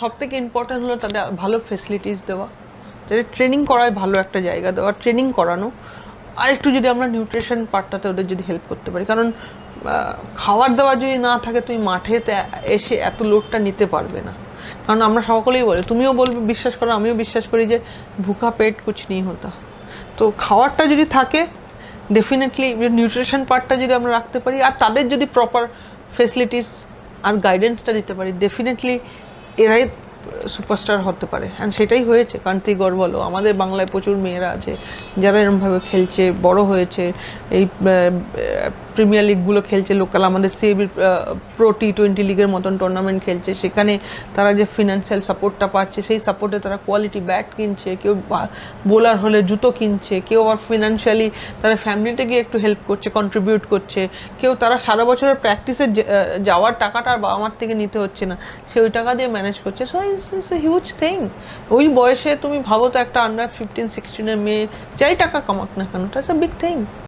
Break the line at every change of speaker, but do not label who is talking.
সবথেকে ইম্পর্টেন্ট হলো তাদের ভালো ফেসিলিটিস দেওয়া, যাদের ট্রেনিং করায় ভালো একটা জায়গা দেওয়া, ট্রেনিং করানো। আর একটু যদি আমরা নিউট্রিশন পার্টটাতে ওদের যদি হেল্প করতে পারি, কারণ খাবার দাবার যদি না থাকে তুমি মাঠেতে এসে এত লোডটা নিতে পারবে না। কারণ আমরা সকলেই বলি, তুমিও বলবে, বিশ্বাস করো, আমিও বিশ্বাস করি যে ভুকা পেট কুছ নেই হতা। তো খাবারটা যদি থাকে, ডেফিনেটলি নিউট্রিশন পার্টটা যদি আমরা রাখতে পারি, আর তাদের যদি প্রপার ফেসিলিটিস আর গাইডেন্সটা দিতে পারি, ডেফিনেটলি এরাই সুপারস্টার হতে পারে। অ্যান্ড সেটাই হয়েছে। কান্তিগড় বলো, আমাদের বাংলায় প্রচুর মেয়েরা আছে যারা এরকমভাবে খেলছে, বড় হয়েছে, এই প্রিমিয়ার লিগগুলো খেলছে, লোকাল আমাদের সিএবির প্রো টি20 লিগের মতন টুর্নামেন্ট খেলছে। সেখানে তারা যে ফিনান্সিয়াল সাপোর্টটা পাচ্ছে, সেই সাপোর্টে তারা কোয়ালিটি ব্যাট কিনছে, কেউ বোলার হলে জুতো কিনছে, কেউ আবার ফিনান্সিয়ালি তারা ফ্যামিলিতে গিয়ে একটু হেল্প করছে, কন্ট্রিবিউট করছে, কেউ তারা সারা বছরের প্র্যাকটিসে যাওয়ার টাকাটা আর বাবা মার থেকে নিতে হচ্ছে না, সে ওই টাকা দিয়ে ম্যানেজ করছে। So it's a huge thing. ওই বয়সে তুমি ভাবো তো, একটা আন্ডার 15-16 মেয়ে যাই টাকা কামাক না কেন, ইটস এ বিগ থিং।